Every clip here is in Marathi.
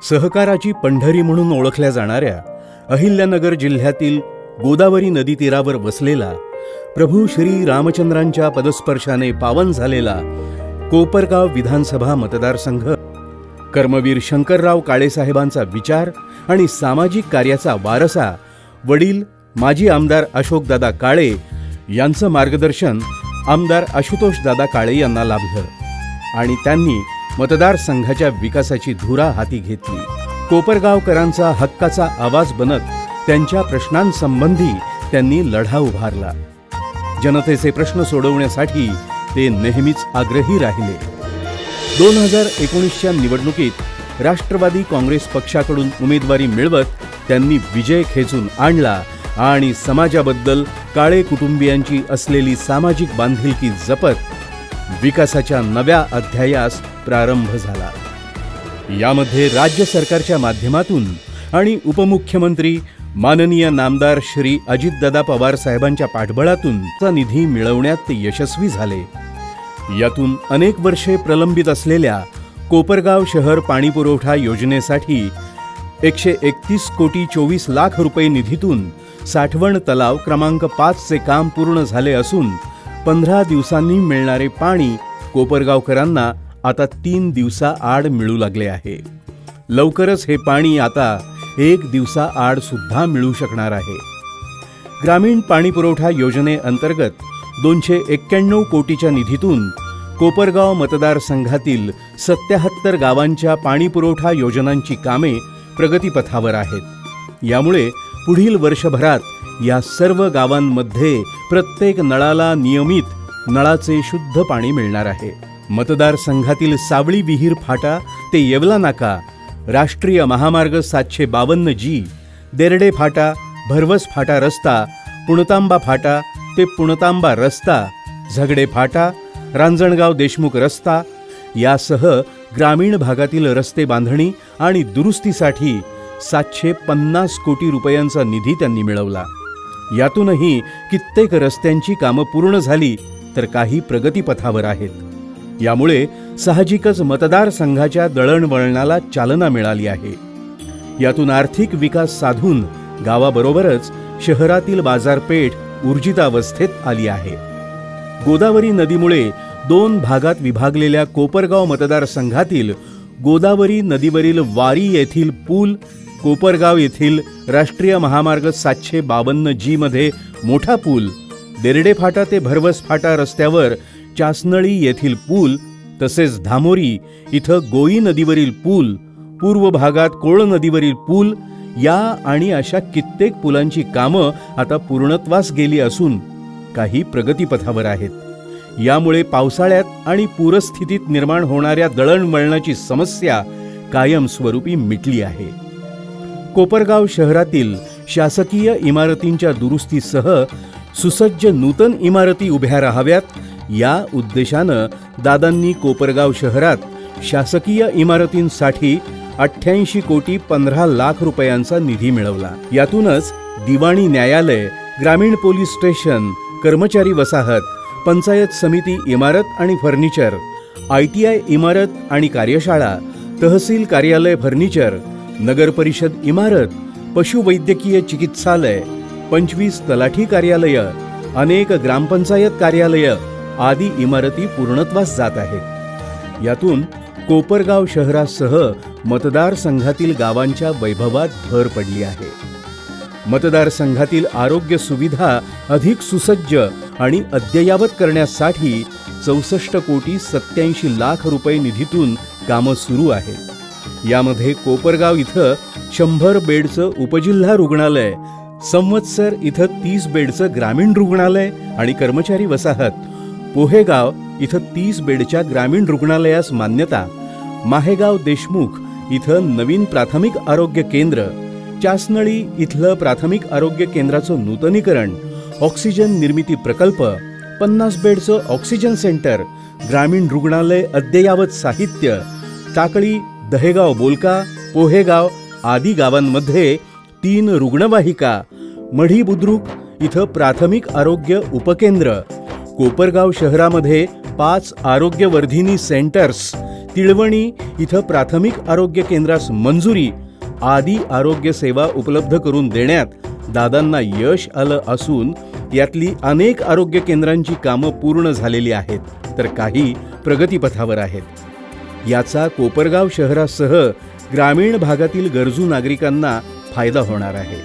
सहकाराची पंढरी म्हणून ओळखल्या जाणाऱ्या अहिल्यानगर जिल्ह्यातील गोदावरी नदी तीरावर वसलेला, प्रभू श्री रामचंद्रांच्या पदस्पर्शाने पावन झालेला कोपरगाव विधानसभा मतदारसंघ कर्मवीर शंकरराव काळेसाहेबांचा विचार आणि सामाजिक कार्याचा वारसा वडील माजी आमदार अशोकदादा काळे यांचं मार्गदर्शन आमदार आशुतोषदादा काळे यांना लाभलं आणि त्यांनी मतदारसंघाच्या विकासाची धुरा हाती घेतली. कोपरगावकरांचा हक्काचा आवाज बनत त्यांच्या प्रश्नांसंबंधी त्यांनी लढा उभारला. जनतेचे प्रश्न सोडवण्यासाठी ते नेहमीच आग्रही राहिले. 2019च्या निवडणुकीत राष्ट्रवादी काँग्रेस पक्षाकडून उमेदवारी मिळवत त्यांनी विजय खेचून आणला आणि समाजाबद्दल काळे कुटुंबियांची असलेली सामाजिक बांधिलकी जपत विकासाच्या नव्या अध्यायास प्रारंभ झाला. यामध्ये राज्य सरकारच्या माध्यमातून आणि उपमुख्यमंत्री माननीय नामदार श्री अजितदादा पवार साहेबांच्या पाठबळातून निधी मिळवण्यात ते यशस्वी झाले. यातून अनेक वर्षे प्रलंबित असलेल्या कोपरगाव शहर पाणीपुरवठा योजनेसाठी 131 कोटी 24 लाख रुपये निधीतून साठवण तलाव क्रमांक 5 चे काम पूर्ण झाले असून 15 दिवसांनी मिळणारे पाणी कोपरगावकरांना आता 3 दिवसाआड मिळू लागले आहे. लवकरच हे पाणी आता 1 दिवसाआड सुद्धा मिळू शकणार आहे. ग्रामीण पाणीपुरवठा योजनेअंतर्गत 291 कोटीच्या निधीतून कोपरगाव मतदारसंघातील 77 गावांच्या पाणीपुरवठा योजनांची कामे प्रगतीपथावर आहेत. यामुळे पुढील वर्षभरात या सर्व गावांमध्ये प्रत्येक नळाला नियमित नळाचे शुद्ध पाणी मिळणार आहे. मतदारसंघातील सावळी विहीर फाटा ते येवला नाका, राष्ट्रीय महामार्ग 752G, देरडे फाटा, भरवस फाटा रस्ता, पुणतांबा फाटा ते पुणतांबा रस्ता, झगडे फाटा, रांजणगाव देशमुख रस्ता यासह ग्रामीण भागातील रस्ते बांधणी आणि दुरुस्तीसाठी 750 कोटी रुपयांचा निधी त्यांनी मिळवला. यातूनही कित्येक रस्त्यांची कामं पूर्ण झाली तर काही प्रगतीपथावर आहेत. यामुळे साहजिकच मतदारसंघाच्या दळणवळणाला चालना मिळाली आहे. यातून आर्थिक विकास साधून गावाबरोबरच शहरातील बाजारपेठ ऊर्जितावस्थेत आली आहे. गोदावरी नदीमुळे 2 भागात विभागलेल्या कोपरगाव मतदारसंघातील गोदावरी नदीवरील वारी येथील पूल, कोपरगाव येथील राष्ट्रीय महामार्ग 752G मध्ये मोठा पूल, देरडे फाटा ते भरवस फाटा रस्त्यावर चासनळी येथील पूल, तसेच धामोरी इथं गोई नदीवरील पूल, पूर्व भागात कोळ नदीवरील पूल या आणि अशा कित्येक पुलांची कामं आता पूर्णत्वास गेली असून काही प्रगतीपथावर आहेत. यामुळे पावसाळ्यात आणि पूरस्थितीत निर्माण होणाऱ्या दळणवळणाची समस्या कायमस्वरूपी मिटली आहे. कोपरगाव शहरातील शासकीय इमारतींच्या दुरुस्तीसह सुसज्ज नूतन इमारती उभ्या राहाव्यात या उद्देशानं दादांनी कोपरगाव शहरात शासकीय इमारतींसाठी 88 कोटी 15 लाख रुपयांचा निधी मिळवला. यातूनच दिवाणी न्यायालय, ग्रामीण पोलीस स्टेशन, कर्मचारी वसाहत, पंचायत समिती इमारत आणि फर्निचर, ITI इमारत आणि कार्यशाळा, तहसील कार्यालय फर्निचर, नगर परिषद इमारत, पशुवैद्यकीय चिकित्सालय, 25 तलाठी कार्यालय, अनेक ग्रामपंचायत कार्यालय आदी इमारती पूर्णत्वास जात आहेत. यातून कोपरगाव शहरासह मतदारसंघातील गावांच्या वैभवात भर पडली आहे. मतदारसंघातील आरोग्य सुविधा अधिक सुसज्ज आणि अद्ययावत करण्यासाठी 64 कोटी 87 लाख रुपये निधीतून कामं सुरू आहेत. यामध्ये कोपरगाव इथं 100 बेडचं उपजिल्हा रुग्णालय, संवत्सर इथं 30 बेडचं ग्रामीण रुग्णालय आणि कर्मचारी वसाहत, पोहेगाव इथं 30 बेडच्या ग्रामीण रुग्णालयास मान्यता, माहेगाव देशमुख इथं नवीन प्राथमिक आरोग्य केंद्र, चासनळी इथलं प्राथमिक आरोग्य केंद्राचं नूतनीकरण, ऑक्सिजन निर्मिती प्रकल्प, 50 बेडचं ऑक्सिजन सेंटर, ग्रामीण रुग्णालय अद्ययावत साहित्य, टाकळी, दहेगाव बोलका, पोहेगाव आदी गावांमध्ये 3 रुग्णवाहिका, मढी बुद्रुक इथं प्राथमिक आरोग्य उपकेंद्र, कोपरगाव शहरामध्ये 5 आरोग्यवर्धिनी सेंटर्स, तिळवणी इथं प्राथमिक आरोग्य केंद्रास मंजुरी आदी आरोग्य सेवा उपलब्ध करून देण्यात दादांना यश आलं असून यातली अनेक आरोग्य केंद्रांची कामं पूर्ण झालेली आहेत, तर काही प्रगतीपथावर आहेत। याचा कोपरगाव शहरासह ग्रामीण भागातील गरजू नागरिकांना फायदा होणार आहे।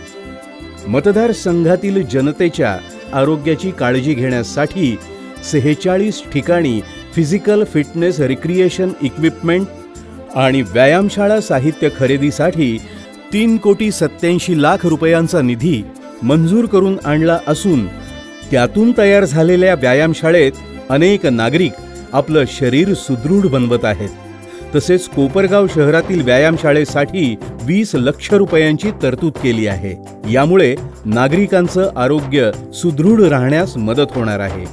मतदारसंघातील जनतेच्या आरोग्याची काळजी घेण्यासाठी 46 ठिकाणी फिजिकल फिटनेस रिक्रिएशन इक्विपमेंट आणि व्यायामशाळा साहित्य खरेदीसाठी 3,87,00,000 रुपयांचा निधी मंजूर करून आणला असून त्यातून तयार झालेल्या व्यायामशाळेत अनेक नागरिक आपलं शरीर सुदृढ बनवत आहेत। तसेच कोपरगाव शहरातील व्यायामशाळेसाठी 20 लाख रुपयांची तरतूद केली आहे। यामुळे नागरिकांचं आरोग्य सुदृढ राहण्यास मदत होणार आहे।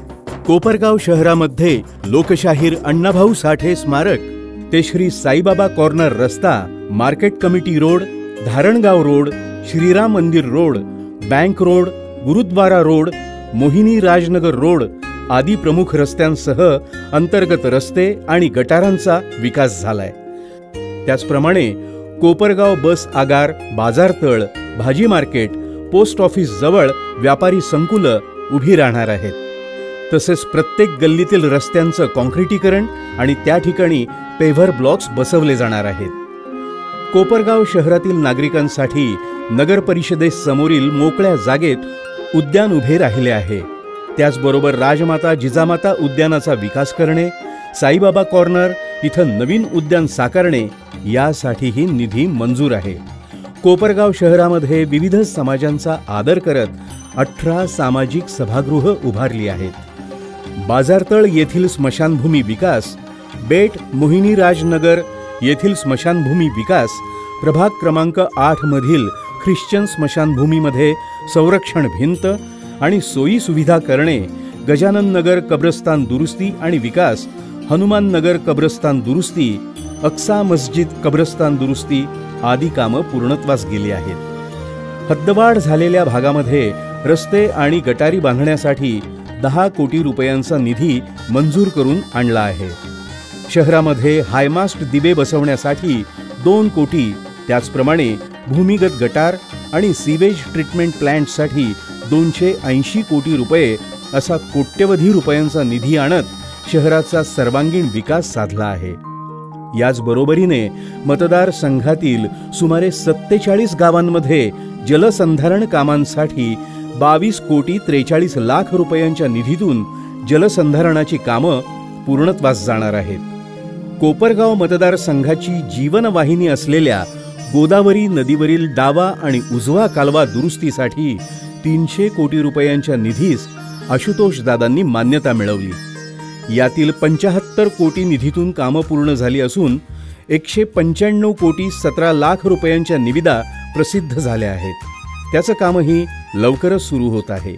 कोपरगाव शहरामध्ये लोकशाहीर अण्णाभाऊ साठे स्मारक ते श्री साईबाबा कॉर्नर रस्ता, market committee road, Dharangaon road, Shriram Mandir road, bank road, gurdwara road, Mohini Rajnagar road आदी प्रमुख रस्त्यांसह अंतर्गत रस्ते आणि गटारांचा विकास झालाय। त्याचप्रमाणे कोपरगाव बस आगार, बाजारतळ, भाजी मार्केट, पोस्ट ऑफिस जवळ व्यापारी संकुलं उभी राहणार आहेत। तसेच प्रत्येक गल्लीतील रस्त्यांचं काँक्रिटीकरण आणि त्या ठिकाणी पेव्हर ब्लॉक्स बसवले जाणार आहेत। कोपरगाव शहरातील नागरिकांसाठी नगर परिषदेसमोरील मोकळ्या जागेत उद्यान उभे राहिले आहे। त्याचबरोबर राजमाता जिजामाता उद्यानाचा विकास करणे, साईबाबा कॉर्नर इथं नवीन उद्यान साकारणे यासाठीही निधी मंजूर आहे। कोपरगाव शहरामध्ये विविध समाजांचा आदर करत 18 सामाजिक सभागृह उभारली आहेत। बाजारतळ येथील स्मशानभूमी विकास, बेट मोहिनी राजनगर येथील स्मशानभूमी विकास, प्रभाग क्रमांक 8 मधील ख्रिश्चन स्मशानभूमीमध्ये संरक्षण भिंत आणि सोयी सुविधा करणे, गजानन नगर कब्रस्तान दुरुस्ती आणि विकास, हनुमान नगर कब्रस्तान दुरुस्ती, अक्सा मस्जिद कब्रस्तान दुरुस्ती आदी कामं पूर्णत्वास गेली आहेत। हद्दवाढ झालेल्या भागामध्ये रस्ते आणि गटारी बांधण्यासाठी 10 कोटी रुपयांचा निधी मंजूर करून आणला आहे। शहरामध्ये हायमास्ट दिवे बसवण्यासाठी 2 कोटी, त्याचप्रमाणे भूमिगत गटार आणि सीवेज ट्रीटमेंट प्लांटसाठी 280 कोटी रुपये असा कोट्यवधी रुपयांचा निधी आणत शहराचा सर्वांगीण विकास साधला आहे। याचबरोबरीने मतदारसंघातील सुमारे 47 गावांमध्ये जलसंधारण कामांसाठी 22 कोटी 43 लाख रुपयांच्या निधीतून जलसंधारणाची कामं पूर्णत्वास जाणार आहेत। कोपरगाव मतदारसंघाची जीवनवाहिनी असलेल्या गोदावरी नदीवरील डावा आणि उजवा कालवा दुरुस्तीसाठी 300 कोटी रुपयांच्या निधीस आशुतोष दादांनी मान्यता मिळवली। यातील 75 कोटी निधीतून कामं पूर्ण झाली असून 195 कोटी 17 लाख रुपयांच्या निविदा प्रसिद्ध झाल्या आहेत। त्याचं कामही लवकरच सुरू होत आहे।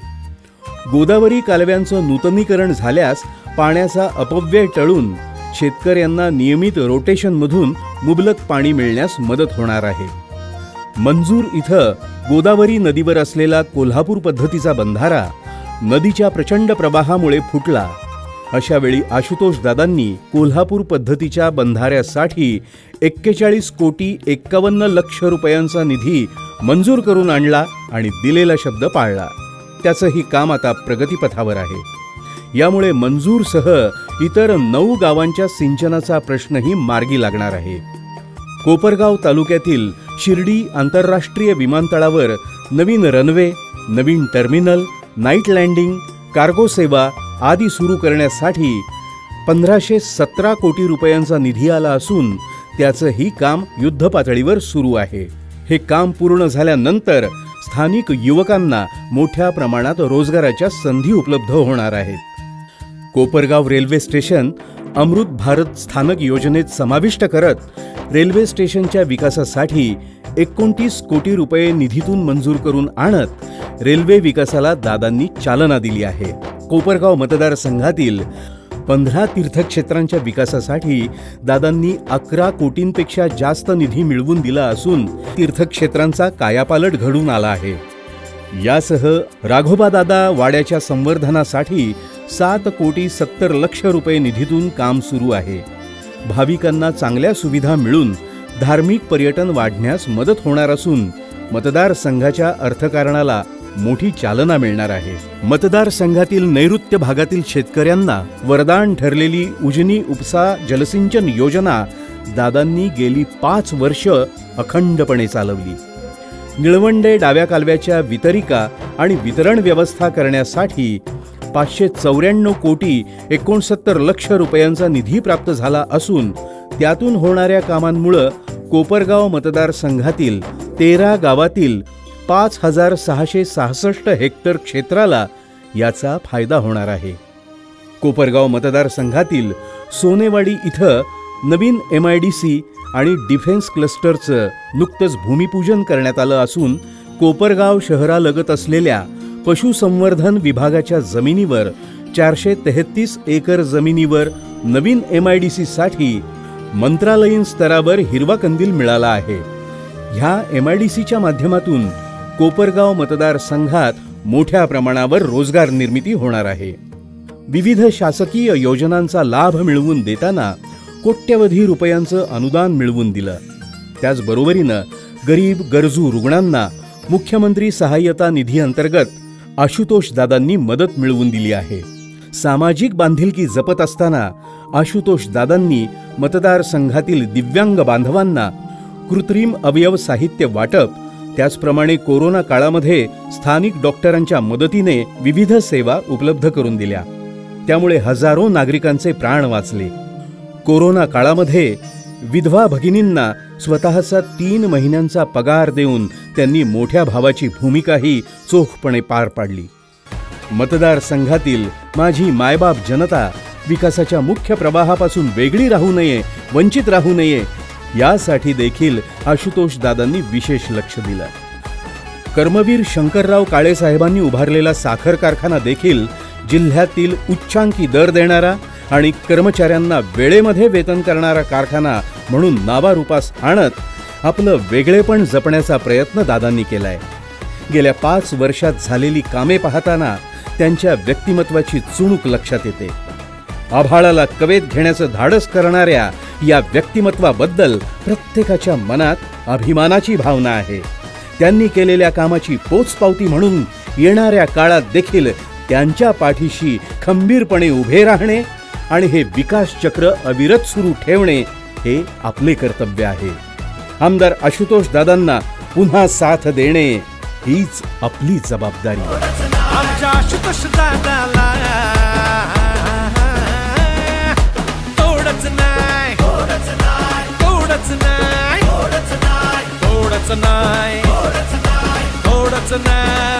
गोदावरी कालव्यांचं नूतनीकरण झाल्यास पाण्याचा अपव्यय टळून शेतकऱ्यांना नियमित रोटेशनमधून मुबलक पाणी मिळण्यास मदत होणार आहे। मंजूर इथं गोदावरी नदीवर असलेला कोल्हापूर पद्धतीचा बंधारा नदीच्या प्रचंड प्रवाहामुळे फुटला। अशा वेळी आशुतोष दादांनी कोल्हापूर पद्धतीच्या बंधाऱ्यासाठी 41 कोटी 51 लक्ष रुपयांचा निधी मंजूर करून आणला आणि दिलेला शब्द पाळला। त्याचंही काम आता प्रगतीपथावर आहे। यामुळे मंजूरसह इतर 9 गावांच्या सिंचनाचा प्रश्नही मार्गी लागणार आहे। कोपरगाव तालुक्यातील शिर्डी आंतरराष्ट्रीय विमानतळावर नवीन रनवे, नवीन टर्मिनल, नाईट लँडिंग, कार्गो सेवा आदी सुरू करण्यासाठी 1517 कोटी रुपयांचा निधी आला असून त्याचंही काम युद्धपातळीवर सुरू आहे। हे काम पूर्ण झाल्यानंतर स्थानिक युवकांना मोठ्या प्रमाणात रोजगाराच्या संधी उपलब्ध होणार आहेत। कोपरगाव रेल्वे स्टेशन अमृत भारत स्थानक योजनेत समाविष्ट करत रेल्वे स्टेशनच्या विकासासाठी 29 कोटी रुपये निधीतून मंजूर करून आणत रेल्वे विकासाला दादांनी चालना दिली आहे। कोपरगाव मतदारसंघातील 15 तीर्थक्षेत्रांच्या विकासासाठी दादांनी 11 कोटींपेक्षा जास्त निधी मिळवून दिला असून तीर्थक्षेत्रांचा कायापालट घडून आला आहे। यासह राघोबा दादा वाड्याच्या संवर्धनासाठी 7 कोटी 70 लक्ष रुपये निधीतून काम सुरू आहे। भाविकांना चांगल्या सुविधा मिळून धार्मिक पर्यटन वाढण्यास मदत होणार असून मतदारसंघाच्या अर्थकारणाला मोठी चालना मिळणार आहे. मतदारसंघातील नैऋत्य भागातील शेतकऱ्यांना वरदान ठरलेली उजनी उपसा जलसिंचन योजना दादांनी गेली 5 वर्ष अखंडपणे चालवली. निळवंडे डाव्या कालव्याच्या वितरिका आणि वितरण व्यवस्था करण्यासाठी 594 कोटी 69 लक्ष रुपयांचा निधी प्राप्त झाला असून त्यातून होणाऱ्या कामांमुळे कोपरगाव मतदारसंघातील 13 गावातील 5666 हेक्टर क्षेत्राला याचा फायदा होणार आहे. कोपरगाव मतदारसंघातील सोनेवाडी इथं नवीन MIDC आणि डिफेन्स क्लस्टरचं नुकतंच भूमिपूजन करण्यात आलं असून कोपरगाव शहरालगत असलेल्या पशुसंवर्धन विभागाच्या जमिनीवर 433 एकर जमिनीवर नवीन MIDC साठी मंत्रालयीन स्तरावर हिरवा कंदील मिळाला आहे. ह्या MIDCच्या माध्यमातून कोपरगाव मतदारसंघात मोठ्या प्रमाणावर रोजगार निर्मिती होणार आहे. विविध शासकीय योजनांचा लाभ मिळवून देताना कोट्यवधी रुपयांचं अनुदान मिळवून दिलं. त्याचबरोबरीनं गरीब गरजू रुग्णांना मुख्यमंत्री सहाय्यता निधी अंतर्गत आशुतोष दादांनी मदत मिळवून दिली आहे. सामाजिक बांधिलकी जपत असताना आशुतोष दादांनी मतदारसंघातील दिव्यांग बांधवांना कृत्रिम अवयव साहित्य वाटप, त्याचप्रमाणे कोरोना काळामध्ये स्थानिक डॉक्टरांच्या मदतीने विविध सेवा उपलब्ध करून दिल्या. त्यामुळे हजारो नागरिकांचे प्राण वाचले. कोरोना काळामध्ये विधवा भगिनींना स्वतःचा 3 महिन्यांचा पगार देऊन त्यांनी मोठ्या भावाची भूमिकाही चोखपणे पार पाडली. मतदारसंघातील माझी मायबाप जनता विकासाच्या मुख्य प्रवाहापासून वेगळी राहू नये, वंचित राहू नये यासाठी देखील आशुतोष दादांनी विशेष लक्ष दिलं. कर्मवीर शंकरराव काळे साहेबांनी उभारलेला साखर कारखाना देखील जिल्ह्यातील उच्चांकी दर देणारा आणि कर्मचाऱ्यांना वेळेमध्ये वेतन करणारा कारखाना म्हणून नावारूपास आणत आपलं वेगळेपण जपण्याचा प्रयत्न दादांनी केलाय. गेल्या 5 वर्षात झालेली कामे पाहताना त्यांच्या व्यक्तिमत्वाची चुणूक लक्षात येते. आभाळाला कवेत घेण्याचं धाडस करणाऱ्या या व्यक्तिमत्वाबद्दल प्रत्येकाच्या मनात अभिमानाची भावना आहे. त्यांनी केलेल्या कामाची पोचपावती म्हणून येणाऱ्या काळात देखील त्यांच्या पाठीशी खंबीरपणे उभे राहणे आणि हे विकास चक्र अविरत सुरू ठेवणे हे आपले कर्तव्य आहे. आमदार आशुतोष दादांना पुन्हा साथ देणे हीच आपली जबाबदारी. आमच्या आशुतोष दादाला तोडच नाही, तोडच नाही, तोडच नाही, तोडच नाही, तोडच नाही, तोडच नाही.